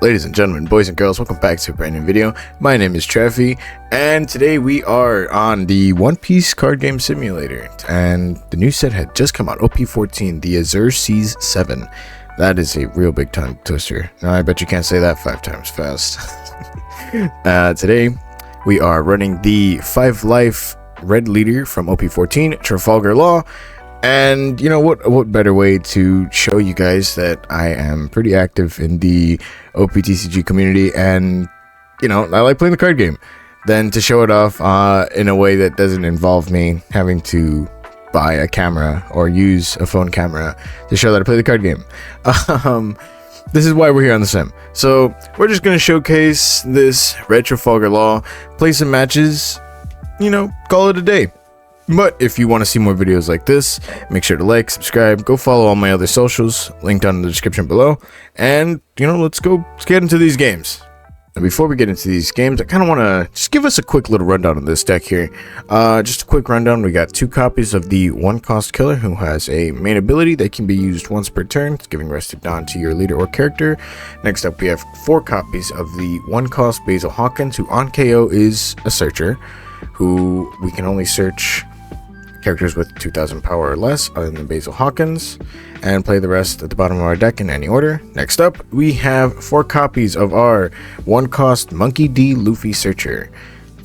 Ladies and gentlemen, boys and girls, welcome back to a brand new video. My name is Traffy, and today we are on the One Piece card game simulator, and the new set had just come out, OP14, the Azure Seas 7. That is a real big tongue twister. Now I bet you can't say that 5 times fast. Today we are running the 5 life red leader from OP14, Trafalgar Law. And you know what better way to show you guys that I am pretty active in the OPTCG community, and you know, I like playing the card game, than to show it off in a way that doesn't involve me having to buy a camera or use a phone camera to show that I play the card game. This is why we're here on the sim. So we're just going to showcase this red Trafalgar Law, play some matches, you know, call it a day. But if you want to see more videos like this, make sure to like, subscribe, go follow all my other socials, linked down in the description below, and, you know, let's get into these games. And before we get into these games, I kind of want to just give us a quick little rundown on this deck here. Just a quick rundown, we got 2 copies of the 1-cost killer, who has a main ability that can be used once per turn, giving rested Dawn to your leader or character. Next up, we have 4 copies of the 1-cost Basil Hawkins, who on KO is a searcher, who we can only search characters with 2000 power or less other than Basil Hawkins, and play the rest at the bottom of our deck in any order. Next up, we have 4 copies of our 1-cost Monkey D Luffy Searcher.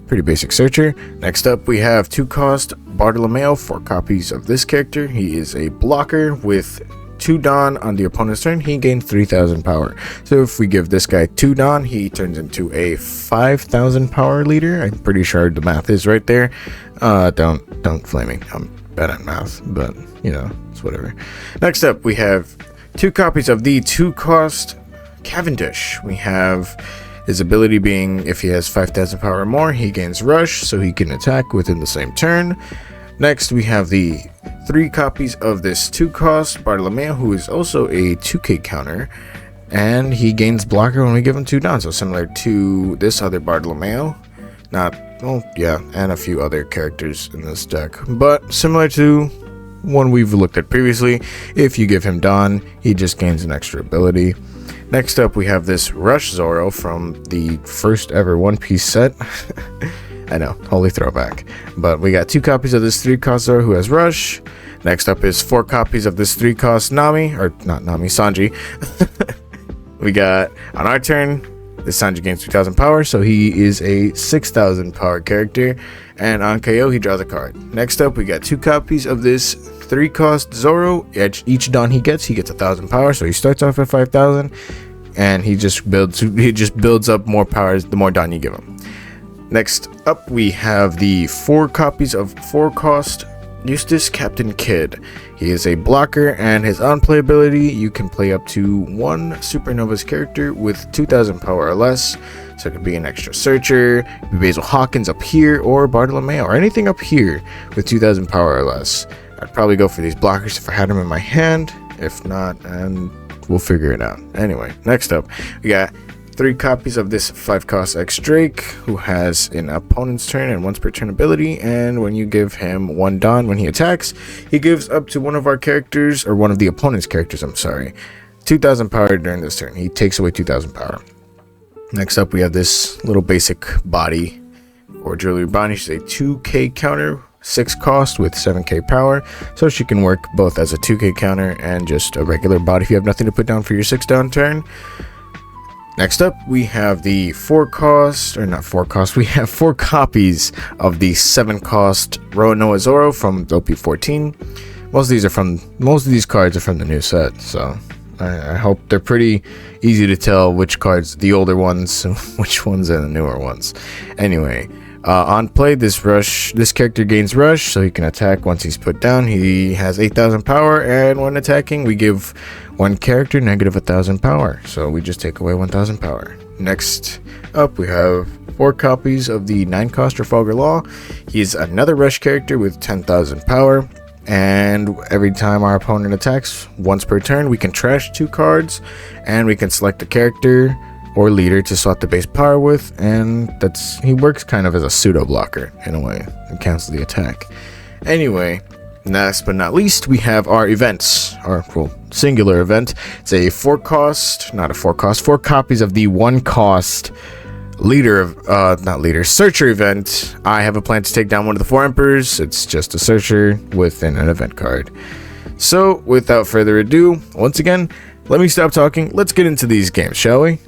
Pretty basic searcher. Next up, we have 2-cost Bartolomeo, 4 copies of this character. He is a blocker with 2 Dawn on the opponent's turn. He gains 3000 power. So if we give this guy 2 Dawn, he turns into a 5000 power leader. I'm pretty sure the math is right there. Don't flame me. I'm bad at math, but you know, it's whatever. Next up, we have 2 copies of the 2-cost Cavendish. We have his ability being, if he has 5000 power or more, he gains rush, so he can attack within the same turn. Next, we have the 3 copies of this 2-cost Bartolomeo, who is also a 2k counter, and he gains blocker when we give him 2 Dawn, so similar to this other Bartolomeo. And a few other characters in this deck, but similar to one we've looked at previously. If you give him Dawn, he just gains an extra ability. Next up, we have this Rush Zoro from the first ever One Piece set. I know, holy throwback. But we got 2 copies of this 3-cost Zoro who has Rush. Next up is 4 copies of this 3-cost Sanji. We got, on our turn, this Sanji gains 2000 power, so he is a 6000 power character, and on KO he draws a card. Next up, we got 2 copies of this 3-cost Zoro. Each Dawn he gets 1000 power, so he starts off at 5000, and he just builds up more powers the more Dawn you give him. Next up, we have the 4 copies of 4-cost Eustace Captain Kidd. He is a blocker, and his on-play ability, you can play up to 1 Supernova's character with 2000 power or less. So it could be an extra searcher, Basil Hawkins up here, or Bartolomeo, or anything up here with 2000 power or less. I'd probably go for these blockers if I had them in my hand. If not, and we'll figure it out. Anyway, next up, we got 3 copies of this 5-cost X Drake, who has an opponent's turn and once per turn ability, and when you give him 1 Dawn when he attacks, he gives up to one of our characters, or one of the opponent's characters, 2000 power during this turn. He takes away 2000 power. Next up, we have this little basic body for Julie Bonnie. She's a 2k counter, 6 cost with 7k power, so she can work both as a 2k counter and just a regular body if you have nothing to put down for your 6 Dawn turn. Next up, we have the 4-cost, we have 4 copies of the 7-cost Roanoa Zoro from OP14. Most of these cards are from the new set, so I hope they're pretty easy to tell which cards, the older ones, which ones are the newer ones. Anyway, on play, this character gains rush, so he can attack once he's put down. He has 8000 power, and when attacking, we give 1 character negative 1000 power, so we just take away 1000 power. Next up, we have 4 copies of the 9-cost Trafalgar Law. He's another rush character with 10,000 power, and every time our opponent attacks once per turn, we can trash 2 cards, and we can select a character or leader to slot the base power with, and he works kind of as a pseudo blocker in a way and cancels the attack. Anyway, last but not least, we have our events, our singular event. It's a 4 copies of the 1 cost searcher event. I have a plan to take down one of the 4 emperors. It's just a searcher within an event card. So without further ado, once again, let me stop talking. Let's get into these games, shall we?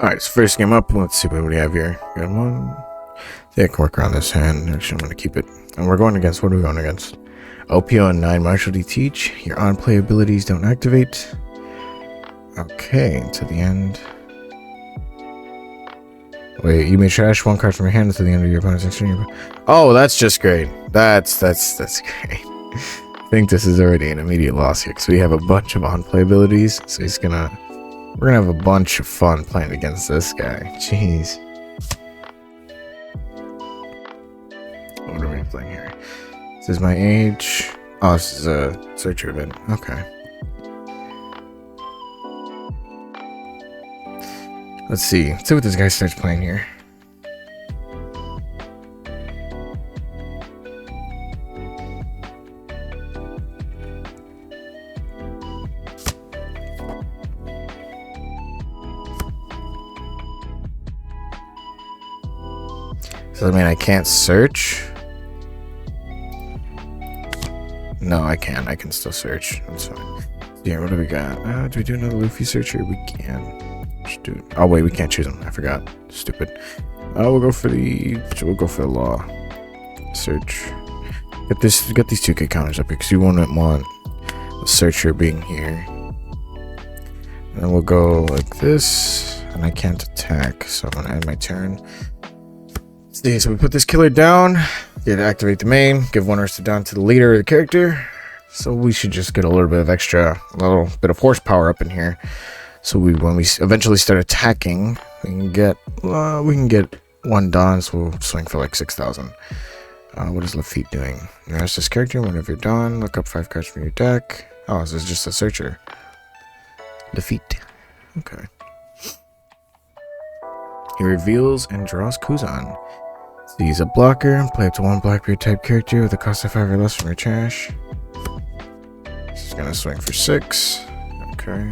Alright, so first game up, let's see what we have here. Got one. Yeah, I can work around this hand. Actually, I'm going to keep it. And we're going against, what are we going against? OP14, Martial D Teach. Your on-play abilities don't activate. Okay, until the end. Wait, you may trash 1 card from your hand until the end of your opponent's action. Oh, that's just great. That's great. I think this is already an immediate loss here because we have a bunch of on-play abilities. So we're gonna have a bunch of fun playing against this guy. Jeez. What are we playing here? This is my age. Oh, this is a searcher event. Okay. Let's see what this guy starts playing here. So I mean, I can't search. No, I can. I can still search. That's fine. Yeah, what do we got? Do we do another Luffy searcher? We can. Oh wait, we can't choose them. I forgot. Stupid. We'll go for the law. Search. Get these 2K counters up here because you won't want the searcher being here. And then we'll go like this, and I can't attack, so I'm gonna end my turn. See, so we put this killer down. Activate the main. Give 1 Ursa down to the leader of the character. So we should just get a little bit of horsepower up in here. So when we eventually start attacking, we can get 1 Dawn, so we'll swing for like 6,000. What is Lafitte doing? You ask this character, whenever you're done, look up 5 cards from your deck. Oh, this is just a searcher. Lafitte. Okay. He reveals and draws Kuzan. So he's a blocker. Play up to 1 Blackbeard type character with a cost of 5 or less from your trash. He's gonna swing for 6. Okay.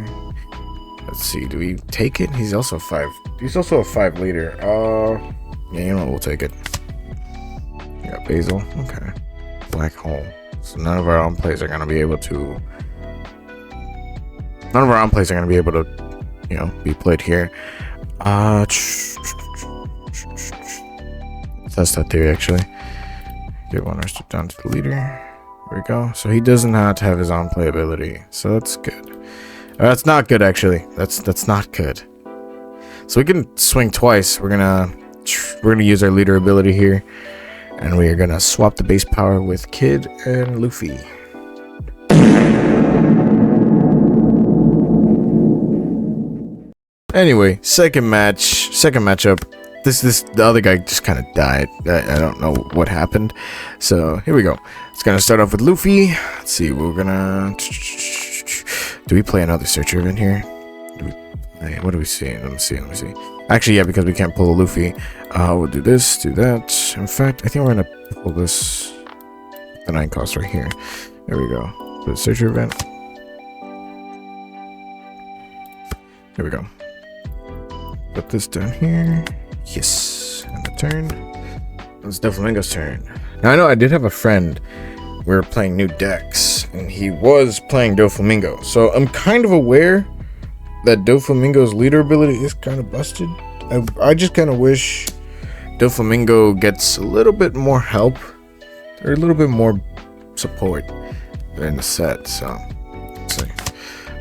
Let's see, do we take it? He's also 5. He's also a 5 leader. Yeah, you know what, we'll take it. We got Basil. Okay. Black Hole. So none of our on plays are gonna be able to you know, be played here. Test that theory actually. Get 1 Ursa down to the leader. There we go. So he does not have his on play ability. So that's good. That's not good, actually. That's not good. So we can swing twice. We're gonna use our leader ability here, and we are gonna swap the base power with Kid and Luffy. Anyway, second matchup. The other guy just kind of died. I don't know what happened. So here we go. It's gonna start off with Luffy. Let's see. We're gonna. Do we play another searcher event here? What do we see? Let me see. Actually, yeah, because we can't pull a Luffy. We'll do this, do that. In fact, I think we're gonna pull this. The 9 cost right here. There we go. The searcher event. There we go. Put this down here. Yes. And the turn. It's Doflamingo's turn. Now I know I did have a friend. We were playing new decks, and he was playing Doflamingo. So I'm kind of aware that Doflamingo's leader ability is kind of busted. I just kind of wish Doflamingo gets a little bit more help or a little bit more support in the set. So let's see.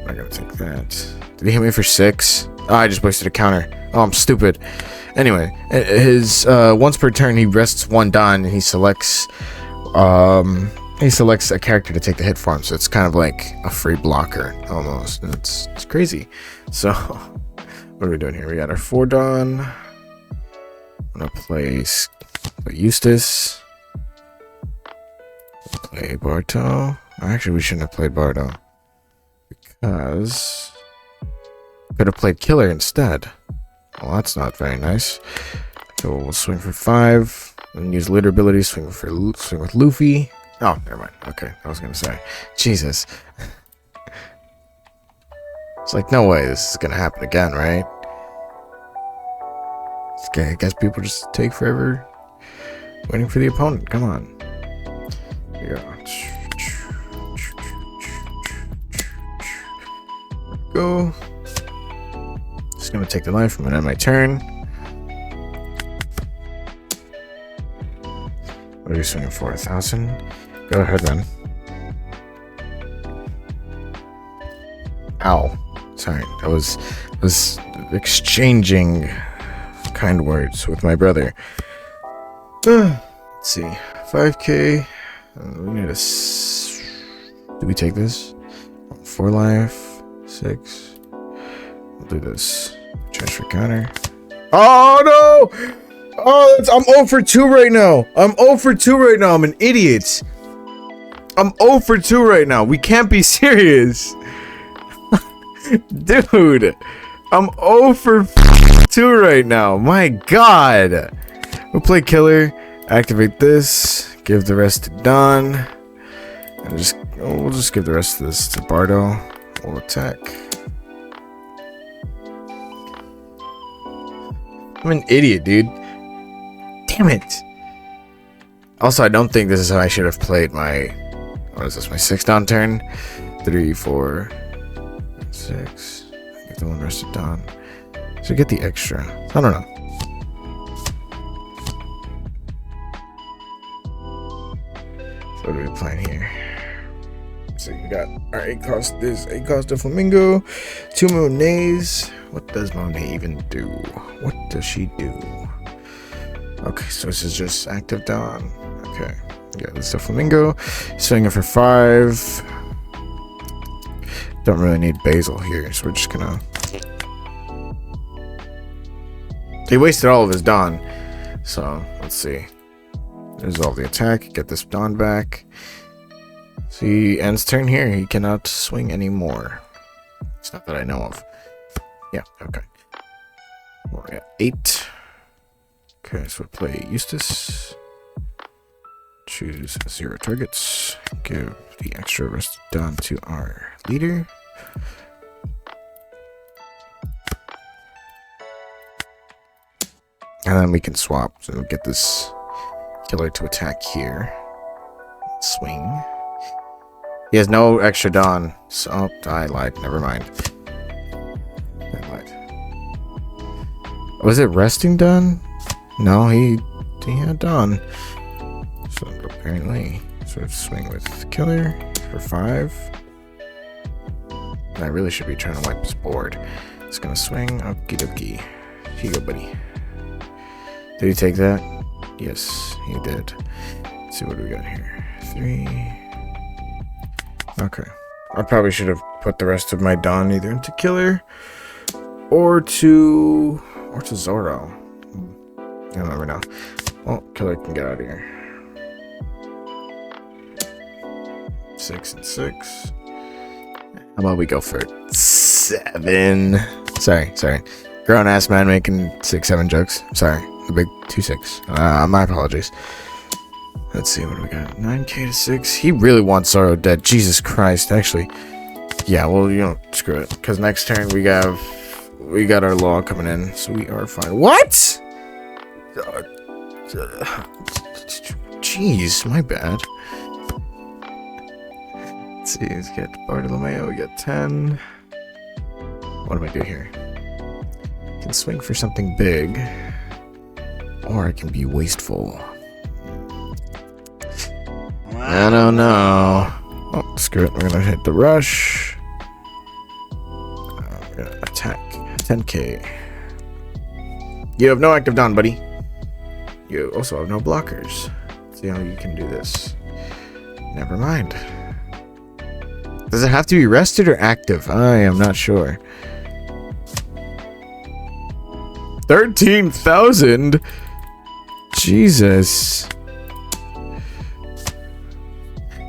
I'm gonna take that. Did he hit me for 6? Oh, I just wasted a counter. Oh, I'm stupid. Anyway, his once per turn he rests 1 Dawn and he selects a character to take the hit for him, so it's kind of like a free blocker almost. And it's crazy. So what are we doing here? We got our 4 Dawn. I'm gonna play Eustace. Play Barto. Actually, we shouldn't have played Barto because could have played Killer instead. Well, that's not very nice. So we'll swing for 5 and use leader ability. Swing with Luffy. Oh, never mind. Okay, I was gonna say. Jesus. It's like, no way this is gonna happen again, right? Okay, I guess people just take forever waiting for the opponent. Come on. Here we go. Just gonna take the life. I'm gonna end my turn. What are you swinging for? 1,000? Go ahead, then. Ow. Sorry, I was exchanging kind words with my brother. Let's see. 5k. We need a... Do we take this? 4 life. 6. We'll do this. Transfer counter. Oh, no! Oh, I'm 0 for 2 right now. I'm 0 for 2 right now. I'm an idiot. I'm 0 for 2 right now. We can't be serious. Dude, I'm 0 for 2 right now. My God. We'll play killer. Activate this. Give the rest to Don. And we'll just give the rest of this to Bardo. We'll attack. I'm an idiot, dude. Damn it. Also, I don't think this is how I should have played my... What is this? My 6th Don turn? 3, 4, 6. Get the one rested Don. So get the extra. I don't know. So what are we playing here? So we got our 8 cost. This 8 cost of Flamingo. 2 Monets. What does Monet even do? What does she do? Okay, so this is just active Don. Okay. Yeah, this is the Flamingo. Swinging for 5. Don't really need Basil here, so we're just gonna... He wasted all of his Don. So, let's see. There's all the attack. Get this Don back. So he ends turn here. He cannot swing anymore. It's not that I know of. Yeah, okay. We're at 8. Okay, so we'll play Eustace. Choose 0 targets. Give the extra rested Don to our leader. And then we can swap. So we'll get this killer to attack here. Swing. He has no extra Don. So, oh, I lied. Never mind. I lied. Was it resting Don? No, he had Don. So apparently, sort of swing with killer for 5. I really should be trying to wipe his board. It's gonna swing. Okie dokie. Here you go, buddy. Did he take that? Yes, he did. Let's see what we got here. 3. Okay. I probably should have put the rest of my Don either into killer or to Zorro. I don't remember now. Well, killer can get out of here. 6 and 6. How about we go for 7? Sorry. Grown ass man making 6, 7 jokes. Sorry. The big 2, 6. My apologies. Let's see, what do we got? 9k to 6. He really wants Zorro dead. Jesus Christ. Actually, yeah, well, you know, screw it. Because next turn we got our law coming in, so we are fine. What? Jeez, my bad. Let's see, let's get Bartolomeo. We got 10. What do I do here? I can swing for something big, or I can be wasteful. I don't know. Oh, screw it. We're gonna hit the rush. We're gonna attack. 10k. You have no active Don, buddy. You also have no blockers. See how you can do this. Never mind. Does it have to be rested or active? I am not sure. 13,000? Jesus.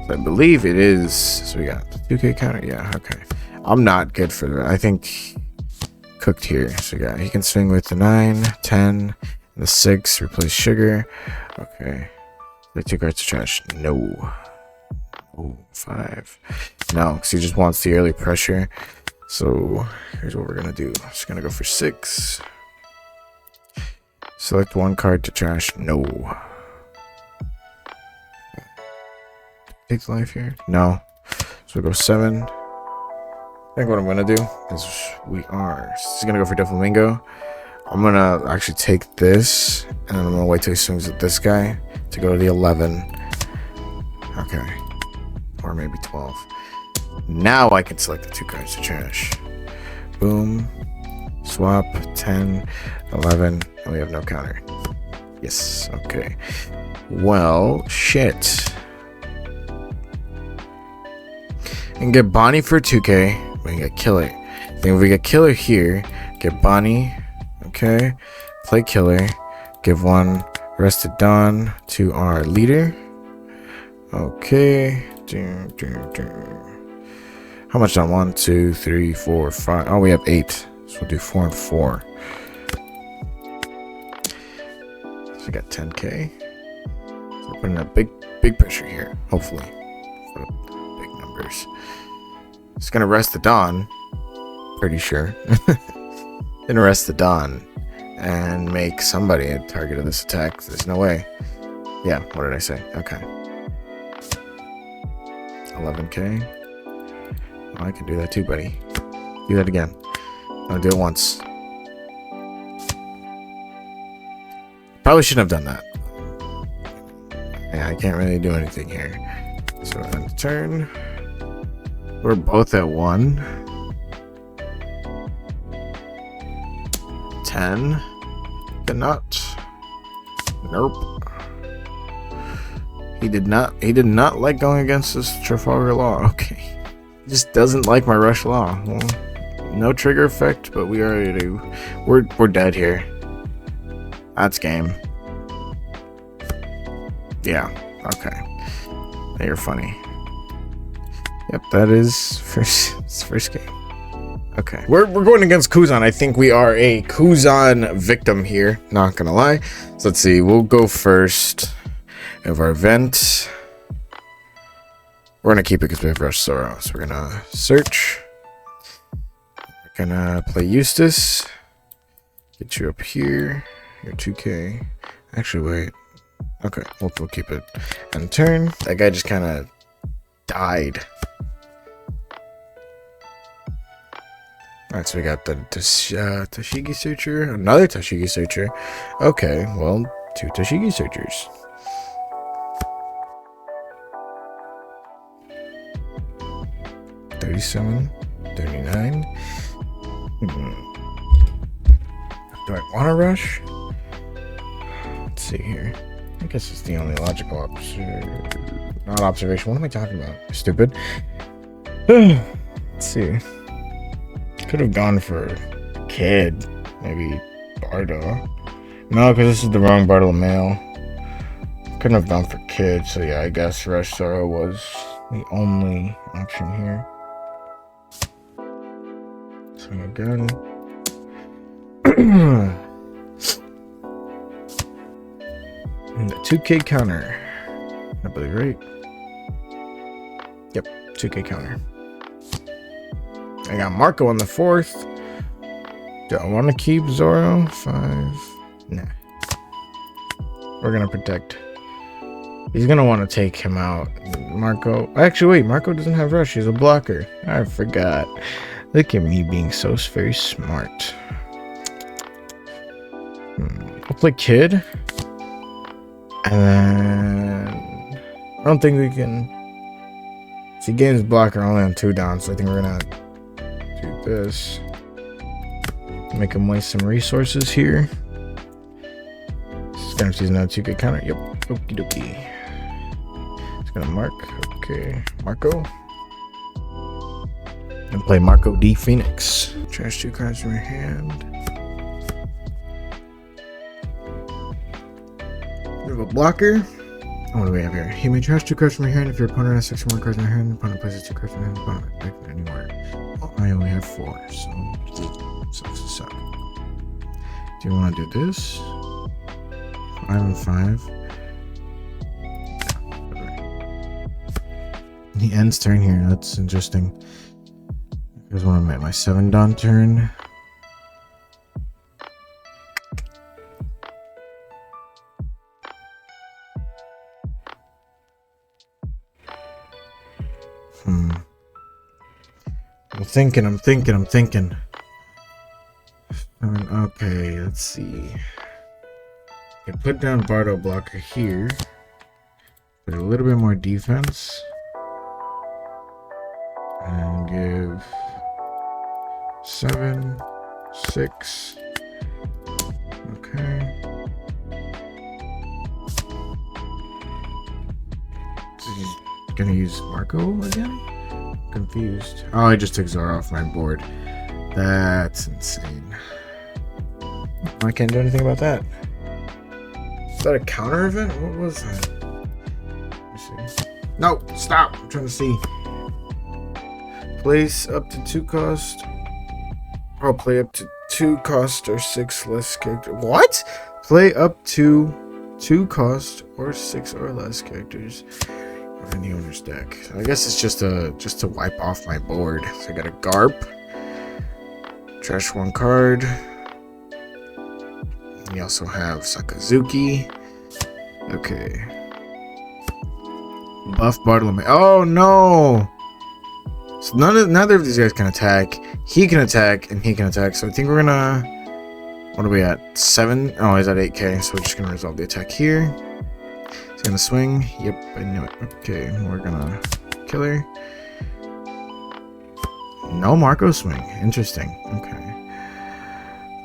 I believe it is. So we got 2k counter. Yeah, okay. I'm not good for that. I think cooked here. So yeah, he can swing with the 9, 10, and the 6. Replace sugar. Okay. The 2 cards to trash. No. Oh, 5. No, because he just wants the early pressure. So here's what we're gonna do. Just gonna go for 6. Select 1 card to trash. No. Takes life here. No. So we go 7. I think what I'm gonna do is just gonna go for Doflamingo. I'm gonna actually take this, and then I'm gonna wait till he swings at this guy to go to the 11. Okay, or maybe 12. Now I can select the 2 cards to trash. Boom, swap 10, 11, and we have no counter. Yes. Okay. Well, shit. And get Bonnie for 2k. We can get Killer. Then if we get Killer here, get Bonnie. Okay. Play Killer. Give 1 Rested Dawn to our leader. Okay. How much on 1, 2, 3, 4, 5? Oh, we have 8. So we'll do 4 and 4. So we got 10k. So we're putting a big pressure here, hopefully. For the big numbers. It's gonna rest the Dawn, pretty sure. Gonna rest the Dawn and make somebody a target of this attack. There's no way. Yeah, what did I say? Okay. 11k. Well, I can do that too, buddy. Do that again. I'll do it once. Probably shouldn't have done that. Yeah, I can't really do anything here. So end turn. We're both at 1. 10. Cannot. Nope. He did not like going against this Trafalgar Law. Okay. He just doesn't like my Rush Law. Well, no trigger effect, but we already do. We're dead here. That's game. Yeah. Okay. You're funny. Yep, that is first game. Okay. We're going against Kuzan. I think we are a Kuzan victim here. Not gonna lie. So let's see. We'll go first of our event. We're gonna keep it because we have Rush Sorrow. So we're gonna search. We're gonna play Eustace. Get you up here. You're 2k. Actually, wait. Okay, we'll keep it. End turn. That guy just kind of died. Alright, so we got the Tashigi Searcher. Another Tashigi Searcher. Okay, well, 2 Tashigi Searchers. $37, $39. Do I want to rush? Let's see here. I guess it's the only logical not observation. What am I talking about? Stupid. Let's see. Could have gone for Kid, maybe Bardo. No, because this is the wrong Bartolomeo. Couldn't have gone for Kid, so yeah, I guess Rush Sorrow was the only option here. So again, and the 2k counter, I believe, right? Yep, 2k counter. I got Marco on the 4th. Do I want to keep Zoro? 5. Nah. We're gonna protect. He's gonna want to take him out. Marco. Actually, wait. Marco doesn't have rush. He's a blocker. I forgot. Look at me being so very smart. I'll play Kid. And then I don't think we can. See, games blocker only on 2 down, so I think we're gonna do this. Make him waste some resources here. Stamp sees another 2k counter. Yep. Okie dokie. It's gonna mark. Okay. Marco. And play Marco D. Phoenix. Trash 2 cards from your hand. We have a blocker. What do we have here? You may trash 2 cards from your hand. If your opponent has 6 or more cards in their hand, the opponent places 2 cards from their hand. The opponent back in any order. Oh, I only have 4, so sucks to suck. Do you want to do this? 5 and 5. He ends turn here. That's interesting. Here's one of my 7 dawn turn. I'm thinking. Okay, let's see. I put down Bardo blocker here. Put a little bit more defense. And give 7, 6. Okay. So he's gonna use Marco again? Confused. Oh, I just took Zora off my board. That's insane. I can't do anything about that. Is that a counter event? What was that? Let me see. No, stop! I'm trying to see. Place up to 2 cost. Oh, play up to 2 cost or 6 less characters. What? Play up to 2 cost or 6 or less characters in the owner's deck. So I guess it's just to wipe off my board. So I got a Garp. Trash 1 card. We also have Sakazuki. Okay. Buff Bartolome. Oh no! So neither of these guys can attack. He can attack and he can attack. So I think we're gonna. What are we at? 7? Oh, he's at 8k. So we're just gonna resolve the attack here. He's gonna swing. Yep, I knew it. Okay, we're gonna kill her. No Marco swing. Interesting. Okay.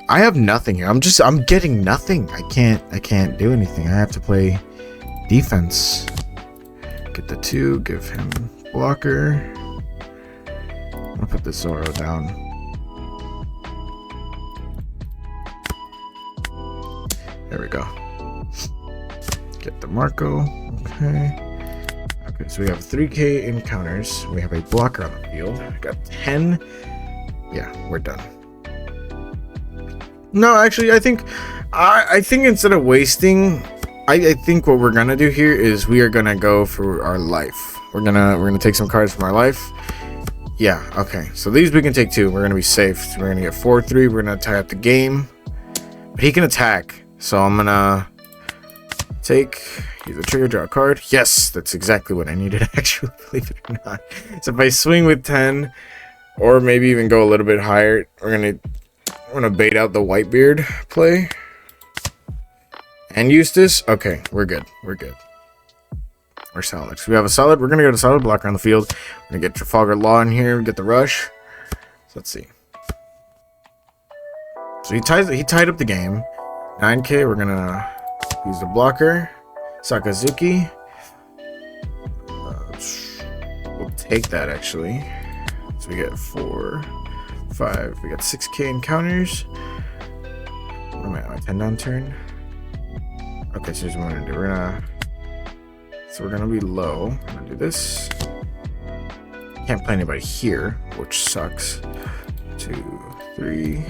I have nothing here. I'm getting nothing. I can't do anything. I have to play defense. Get the 2, give him blocker. I'll put the Zoro down. There we go. Get the Marco. Okay. Okay, so we have 3k encounters. We have a blocker on the field. I got 10. Yeah, we're done. No, actually, I think instead of wasting, I think what we're gonna do here is we are gonna go for our life. We're gonna take some cards from our life. Yeah, okay. So these we can take 2. We're gonna be safe. So we're gonna get 4-3. We're gonna tie up the game. But he can attack. So I'm gonna take use a trigger, draw a card. Yes, that's exactly what I needed, actually, believe it or not. So if I swing with 10, or maybe even go a little bit higher, we're gonna bait out the Whitebeard play. And Eustace. Okay, we're good. We're good. We're solid. So we have a solid. We're gonna go to solid blocker on the field. We're gonna get Trafalgar Law in here. Get the rush. So let's see. So he tied up the game. 9k. We're gonna use the blocker. Sakazuki. We'll take that actually. So we get 4, 5. We got 6k encounters. What am I on? 10 down turn. Okay, so here's what we're gonna do. We're gonna be low. I'm gonna do this. Can't play anybody here, which sucks. 2, 3.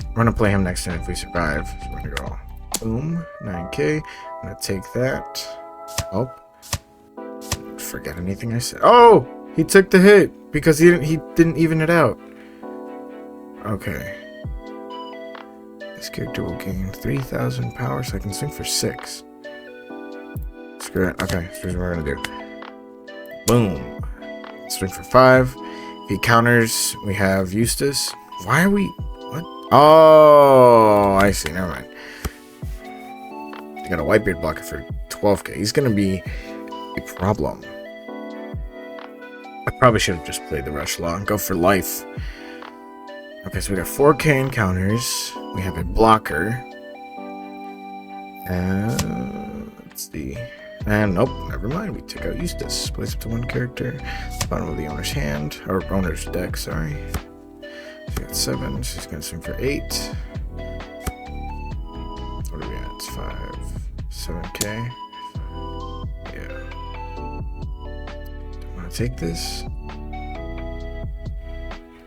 We're gonna play him next turn if we survive. So we're gonna go boom, 9k. I'm gonna take that. Oh, forget anything I said. Oh, he took the hit because he didn't even it out. Okay. This character will gain 3,000 power, so I can swing for 6. Screw it. Okay, so here's what we're gonna do. Boom. Swing for 5. If he counters, we have Eustace. Why are we... What? Oh, I see. Never mind. I got a Whitebeard blocker for 12k. He's gonna be a problem. I probably should have just played the Rush Law and go for life. Okay, so we got 4k encounters. We have a blocker. Let's see. And nope, never mind. We took out Eustace. Place up to 1 character. Bottom of the owner's hand. Or owner's deck, sorry. She got 7. She's going to swing for 8. What are we at? It's 5. 7k. Yeah. Do I want to take this?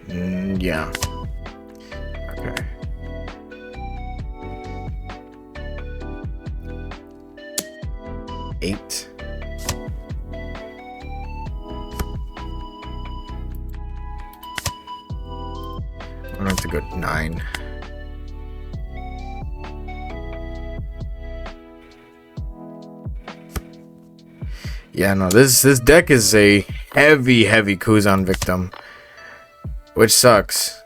Yeah. Okay. Eight. I'm going to go 9. Yeah, no, this deck is a heavy Kuzan victim, which sucks.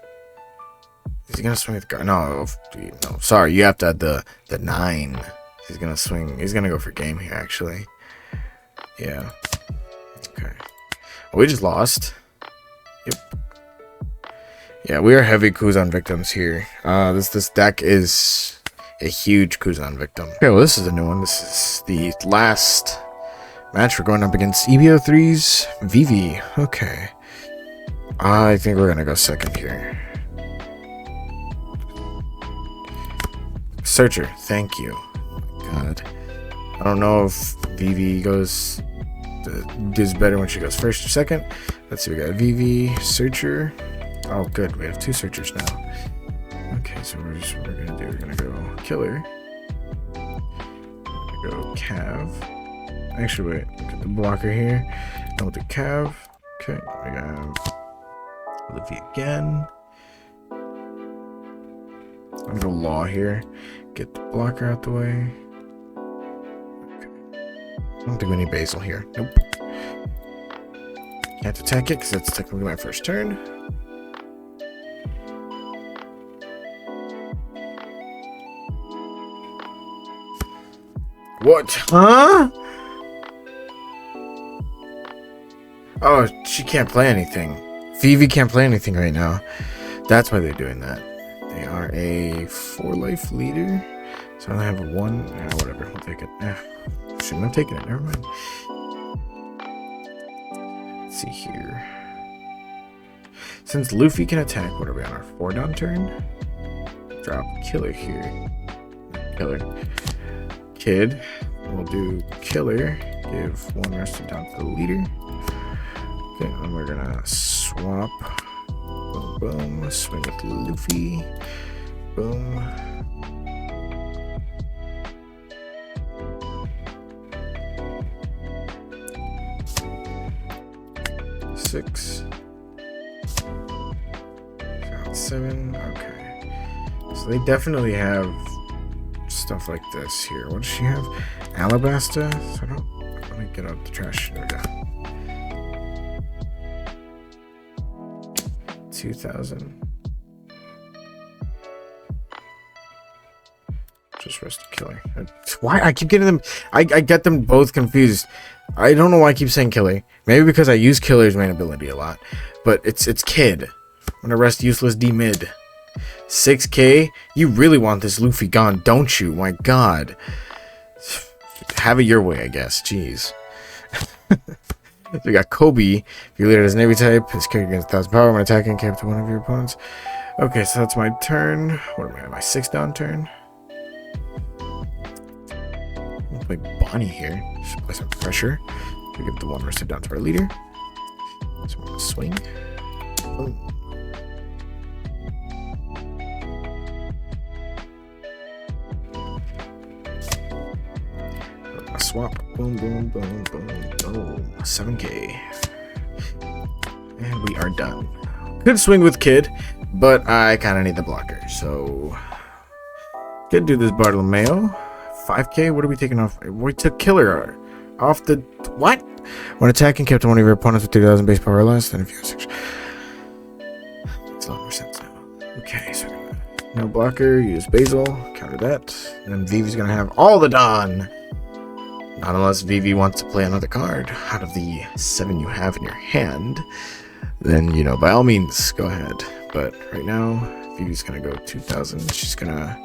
Is he gonna swing with guard? No, sorry, you have to add the 9. He's gonna swing. He's gonna go for game here, actually. Yeah. Okay. Well, we just lost. Yep. Yeah, we are heavy Kuzan victims here. This deck is a huge Kuzan victim. Okay, well, this is a new one. This is the last match. We're going up against EBO3's Vivi. Okay. I think we're gonna go second here. Searcher, thank you. God. I don't know if Vivi does better when she goes first or second. Let's see, we got Vivi, Searcher. Oh, good. We have 2 searchers now. Okay, so we're gonna do. We're gonna go Killer. We're gonna go Cav. Actually, wait. Look at the blocker here. I'll do Cav. Okay, we got Olivia again. I'm gonna go Law here. Get the blocker out the way. Okay. I don't think we need Basil here. Nope. Can't attack it because that's technically my first turn. What? Huh? Oh, she can't play anything. Vivi can't play anything right now. That's why they're doing that. They are a 4-life leader. So I have a 1. Whatever. We'll take it. Shouldn't have taken it. Never mind. Let's see here. Since Luffy can attack, what are we on our 4-down turn? Drop Killer here. Killer. Kid. We'll do Killer. Give 1 rested down to the leader. Okay, and we're gonna swap. Boom, boom. Swing with Luffy. Boom. Six. 7. Okay. So they definitely have stuff like this here. What does she have? Alabasta? So let me get out the trash. There we go. 2,000. Just Rusted Killer. Why? I keep getting them. I get them both confused. I don't know why I keep saying Killer. Maybe because I use Killer's main ability a lot. But it's Kid. I'm gonna rest useless D mid. 6k? You really want this Luffy gone, don't you? My god. Have it your way, I guess. Jeez. So we got Kobe. If your leader is Navy type, his character gains 1,000 power when attacking, cap to one of your opponents. Okay, so that's my turn. What am I at? My 6-down turn. I'll play Bonnie here. Just apply some pressure. We give the 1 rested down to our leader. So I'm gonna swing. Boom. Swap. Boom, boom, boom, boom, boom. 7k. And we are done. Could swing with Kid, but I kind of need the blocker. So, could do this Bartolomeo. 5k. What are we taking off? We took Killer off the... What? When attacking, kept one of your opponents with 2,000 base power or less. Then if you have 6... Makes a lot more sense now. Okay, so no blocker. Use Basil. Counter that. And then Vivi's going to have all the Dawn. Not unless Vivi wants to play another card out of the 7 you have in your hand. Then, you know, by all means, go ahead. But right now, Vivi's gonna go 2,000. She's gonna...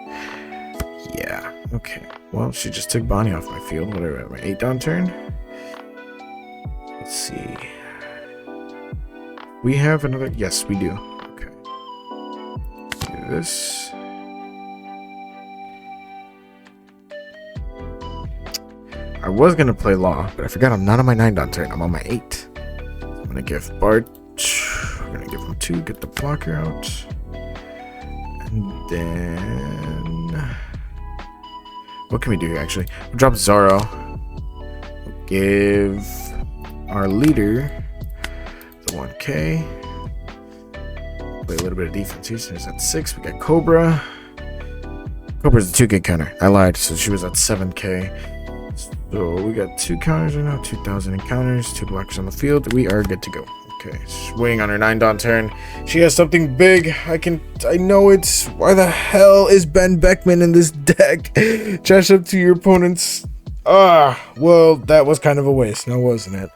Yeah, okay. Well, she just took Bonnie off my field. What are we at? My 8-down turn? Let's see. We have another... Yes, we do. Okay. Do this. I was going to play Law, but I forgot I'm not on my 9-down turn. I'm on my 8. I'm going to give Bart... We're going to give him 2, get the blocker out. And then... What can we do here, actually? We'll drop Zoro. We'll give our leader the 1k. play a little bit of defense here. So he's at 6. We got Cobra. Cobra's a 2K counter. I lied. So she was at 7K. So we got 2 counters right now. 2,000 encounters. 2 blockers on the field. We are good to go. Okay, swing on her 9-dawn turn. She has something big. I know it's. Why the hell is Ben Beckman in this deck? Trash up to your opponents. Well, that was kind of a waste, now wasn't it?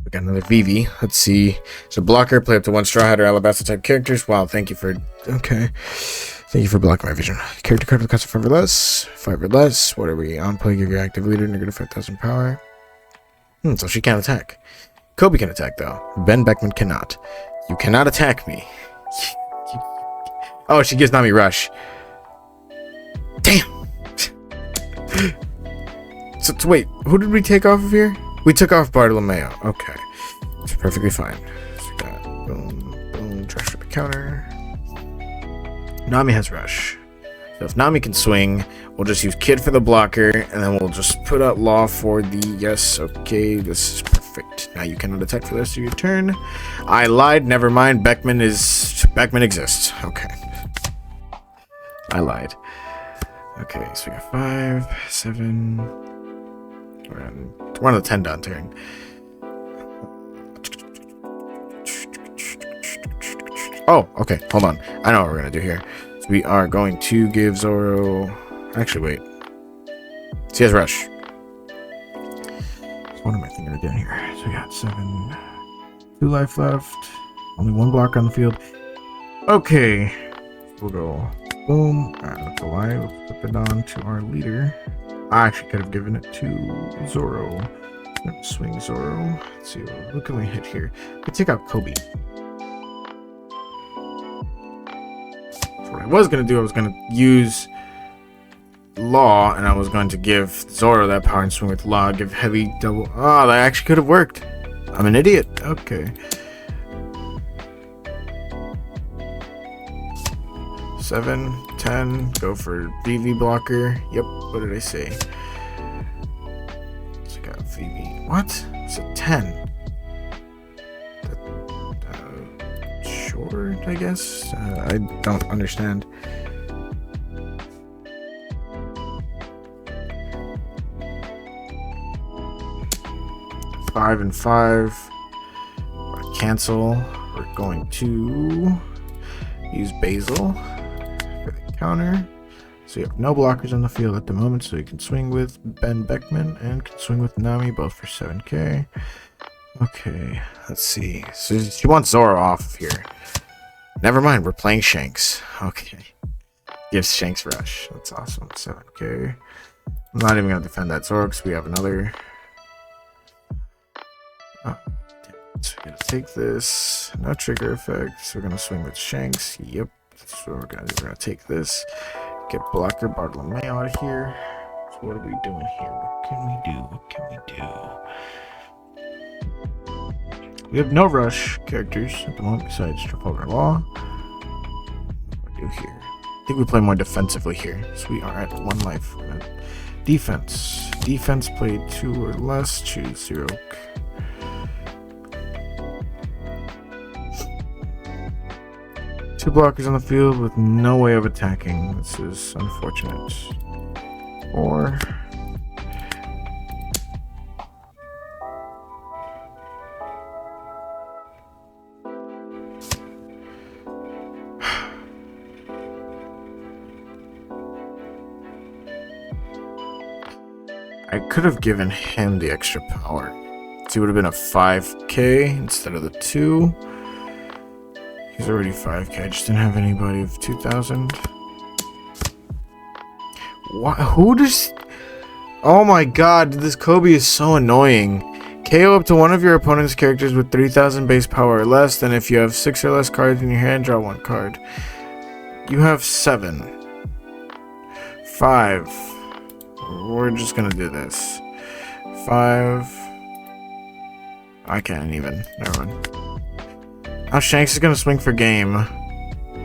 We got another Vivi. Let's see. So blocker, play up to 1 Straw Hat or Alabasta type characters. Wow, thank you for. Okay. Thank you for blocking my vision. Character card with cost of 5 or less. 5 or less. What are we on? Play your active leader, negative 5,000 power. So she can't attack. Kobe can attack, though. Ben Beckman cannot. You cannot attack me. Oh, she gives Nami Rush. Damn! So wait, who did we take off of here? We took off Bartolomeo. Okay. It's perfectly fine. So we got boom, boom, trash up a counter. Nami has Rush. So if Nami can swing, we'll just use Kid for the blocker, and then we'll just put out Law for the... Yes, okay, this is perfect. Now you cannot attack for the rest of your turn. I lied, never mind. Beckman exists. Okay. I lied. Okay, so we got 5, 7... We're on the 10-dawn turn. Oh, okay, hold on. I know what we're gonna do here. So we are going to give Zoro... Actually, wait. She has Rush. So what am I thinking of doing here? So we got 7... 2 life left. Only 1 blocker on the field. Okay. We'll go boom. Alright, that's a lie. We'll flip it on to our leader. I actually could have given it to Zoro. Let's swing Zoro. Let's see, what can we hit here? We take out Kobe. So what I was going to do, I was going to use Law, and I was going to give Zoro that power and swing with Law, give heavy double... Oh, that actually could have worked. I'm an idiot. Okay. 7, 10, go for VV blocker. Yep, what did I say? So I got VV. What? It's a 10. Short, I guess? I don't understand. Five and 5. Cancel. We're going to use Basil for the counter. So you have no blockers on the field at the moment, so you can swing with Ben Beckman and can swing with Nami, both for 7k. Okay, let's see. So she wants Zoro off of here. Never mind, we're playing Shanks. Okay. Gives Shanks Rush. That's awesome. 7k. I'm not even going to defend that Zoro because we have another... Oh, so we're going to take this. No trigger effect. So we're going to swing with Shanks. Yep. That's what we're going to do. We're going to take this. Get blocker Bartolomeo out of here. So what are we doing here? What can we do? What can we do? We have no rush characters at the moment besides Trafalgar Law. What do we do here? I think we play more defensively here. So we are at 1 life. Defense. Defense played 2 or less. Choose 0. Two blockers on the field with no way of attacking. This is unfortunate. Or I could have given him the extra power. So it would have been a 5k instead of the 2. He's already 5k. I just didn't have anybody of 2,000. What? Who does... Oh my god, this Kobe is so annoying. KO up to one of your opponent's characters with 3,000 base power or less. Then if you have 6 or less cards in your hand, draw 1 card. You have 7. 5. We're just gonna do this. 5. I can't even. Never mind. Now Shanks is gonna swing for game.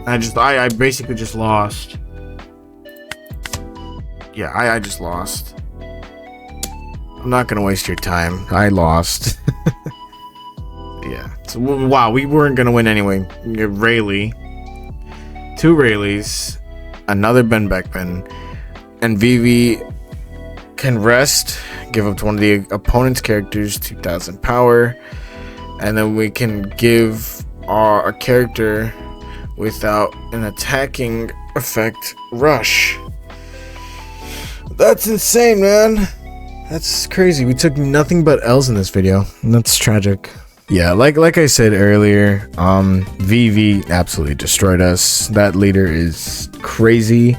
I basically just lost. Yeah, I just lost. I'm not gonna waste your time. I lost. Yeah. So, wow, we weren't gonna win anyway. Rayleigh. 2 Rayleighs. Another Ben Beckman. And Vivi can rest. Give up to one of the opponent's characters 2,000 power. And then we can give our character without an attacking effect rush. That's insane, man. That's crazy. We took nothing but L's in this video. That's tragic. Yeah, like I said earlier, VV absolutely destroyed us. That leader is crazy.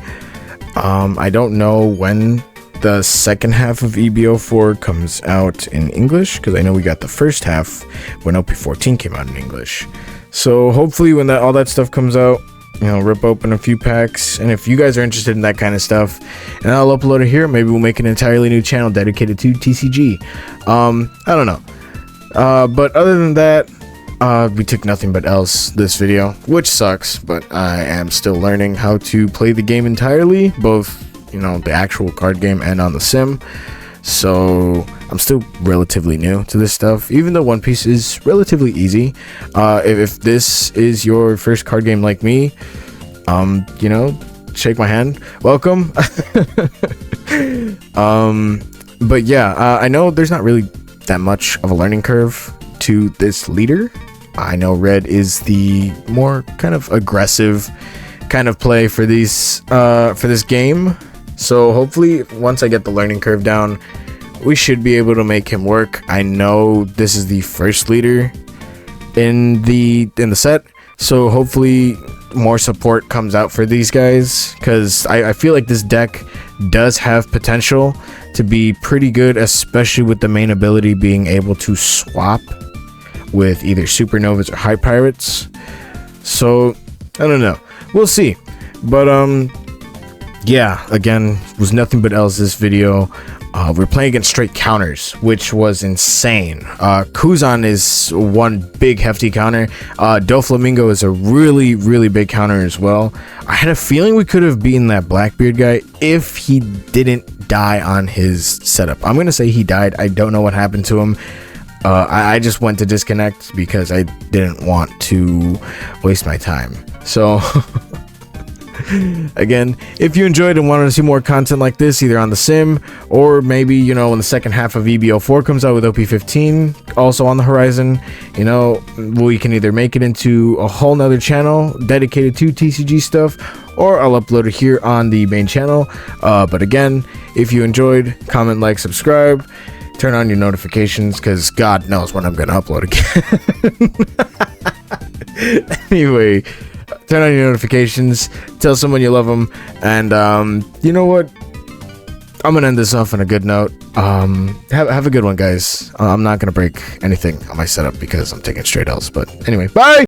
I don't know when the second half of EBO4 comes out in English, because I know we got the first half when OP14 came out in English. So hopefully when all that stuff comes out, you know, rip open a few packs. And if you guys are interested in that kind of stuff, and I'll upload it here, maybe we'll make an entirely new channel dedicated to TCG. I don't know. But other than that, we took nothing but L's this video, which sucks, but I am still learning how to play the game entirely, both, you know, the actual card game and on the sim. So I'm still relatively new to this stuff, even though One Piece is relatively easy. If this is your first card game like me, you know, shake my hand, welcome. But yeah, I know there's not really that much of a learning curve to this leader. I know Red is the more kind of aggressive kind of play for these for this game. So hopefully once I get the learning curve down, we should be able to make him work. I know this is the first leader in the set, so hopefully more support comes out for these guys, because I feel like this deck does have potential to be pretty good, especially with the main ability being able to swap with either supernovas or high pirates. So I don't know, we'll see. But yeah, again, was nothing but L's this video. We're playing against straight counters, which was insane. Kuzan is one big hefty counter. Doflamingo is a really big counter as well. I had a feeling we could have beaten that Blackbeard guy if he didn't die on his setup. I'm gonna say he died. I don't know what happened to him. I just went to disconnect because I didn't want to waste my time. So again, if you enjoyed and wanted to see more content like this, either on the sim or maybe, you know, when the second half of EBO4 comes out with OP15 also on the horizon, you know, we can either make it into a whole nother channel dedicated to TCG stuff, or I'll upload it here on the main channel. But again, if you enjoyed, comment, like, subscribe, turn on your notifications, because God knows when I'm gonna upload again. Anyway, turn on your notifications, tell someone you love them, and you know what, I'm gonna end this off on a good note. Have a good one, guys. I'm not gonna break anything on my setup because I'm taking straight L's, but anyway, bye.